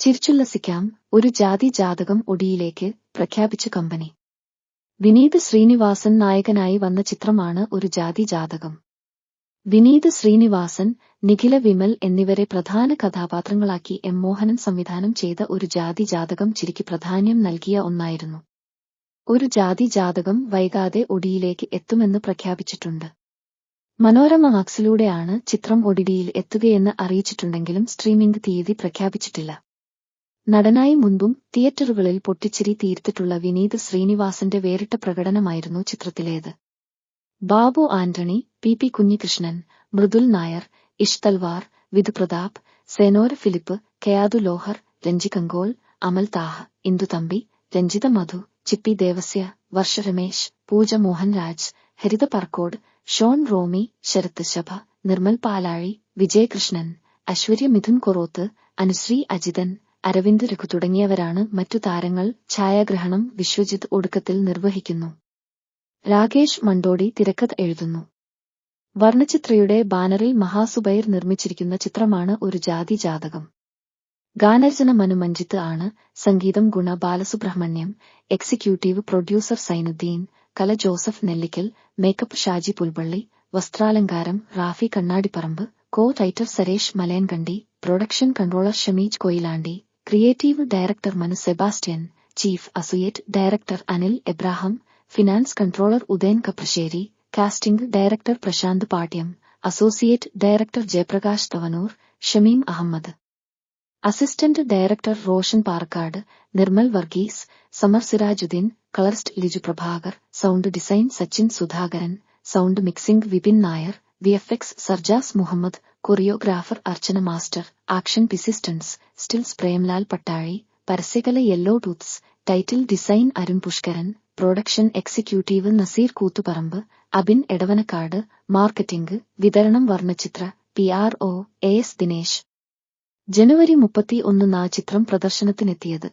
ചിരിച്ചുല്ലസിക്കാം, ഒരു ജാതി ജാതകം ഒടിയിലേക്ക് പ്രഖ്യാപിച്ച കമ്പനി. വിനീത് ശ്രീനിവാസൻ നായകനായി വന്ന ചിത്രമാണ് ഒരു ജാതി ജാതകം. വിനീത് ശ്രീനിവാസൻ, നിഖില വിമൽ എന്നിവരെ പ്രധാന കഥാപാത്രങ്ങളാക്കി എം മോഹനൻ സംവിധാനം ചെയ്ത ഒരു ജാതി ജാതകം ചിരിക്ക് പ്രാധാന്യം നൽകിയ ഒന്നായിരുന്നു. ഒരു ജാതി ജാതകം വൈകാതെ ഒടിയിലേക്ക് എത്തുമെന്ന് പ്രഖ്യാപിച്ചിട്ടുണ്ട്. മനോരമ മാക്സിലൂടെയാണ് ചിത്രം ഒടിടിയിൽ എത്തുകയെന്ന് അറിയിച്ചിട്ടുണ്ടെങ്കിലും സ്ട്രീമിംഗ് തീയതി പ്രഖ്യാപിച്ചിട്ടില്ല. നടനായി മുൻപും തിയേറ്ററുകളിൽ പൊട്ടിച്ചിരി തീർത്തിട്ടുള്ള വിനീത് ശ്രീനിവാസന്റെ വേറിട്ട പ്രകടനമായിരുന്നു ചിത്രത്തിലേത്. ബാബു ആന്റണി, പി കുഞ്ഞികൃഷ്ണൻ, മൃദുൽ നായർ, ഇഷ് തൽവാർ, വിധു പ്രതാപ്, സേനോര ഫിലിപ്പ്, കെയാദു ലോഹർ, രഞ്ജി കങ്കോൾ, അമൽ താഹ, ഇന്ദു തമ്പി, രഞ്ജിത മധു, ചിപ്പി ദേവസ്യ, വർഷ രമേശ്, പൂജ മോഹൻരാജ്, ഹരിത പറക്കോട്, ഷോൺ റോമി, ശരത് ശഭ, നിർമ്മൽ പാലാഴി, വിജയകൃഷ്ണൻ, ഐശ്വര്യ മിഥുൻ കൊറോത്ത്, അനുശ്രീ അജിതൻ, അരവിന്ദ് രഘു തുടങ്ങിയവരാണ് മറ്റു താരങ്ങൾ. ഛായാഗ്രഹണം വിശ്വജിത്ത് ഒടുക്കത്തിൽ നിർവഹിക്കുന്നു. രാകേഷ് മണ്ടോടി തിരക്കഥ എഴുതുന്നു. വർണ്ണചിത്രയുടെ ബാനറിൽ മഹാസുബൈർ നിർമ്മിച്ചിരിക്കുന്ന ചിത്രമാണ് ഒരു ജാതി ജാതകം. ഗാനരചന മനു മഞ്ജിത്ത് ആണ്. സംഗീതം ഗുണ ബാലസുബ്രഹ്മണ്യം. Executive producer Zainuddin. കല ജോസഫ് നെല്ലിക്കൽ. മേക്കപ്പ് ഷാജി പുൽപ്പള്ളി. വസ്ത്രാലങ്കാരം Rafi Kannadiparamba. Co writer Saresh Malayankandi. Production controller Shameej Koyilandy. Creative director Manu Sebastian. Chief associate director Anil Abraham. Finance controller Udayan Kaprassery. Casting director Prasanth Patyam. Associate director Jayaprakash Thavanur. Shameem Ahammed. Assistant director Roshan Parakkad. Nirmal Varghese. Samar Sirajuddin. Colourist Liju Prabhakar. Sound design Sachin Sudhakaran. Sound mixing Vipin Nair. VFX Sarjas Muhammed. Choreographer Archana master. Action പിസിസ്റ്റൻസ് stills Premlal Pattazhi. പരസ്യകല yellow tooths. Title design Arun Pushkaran. Production executive Naseer Koothuparamba. Abin Edavanakkad. Marketing വിതരണം Varnachitra. PRO AS Dinesh. ജനുവരി 31 ചിത്രം പ്രദർശനത്തിനെത്തിയത്.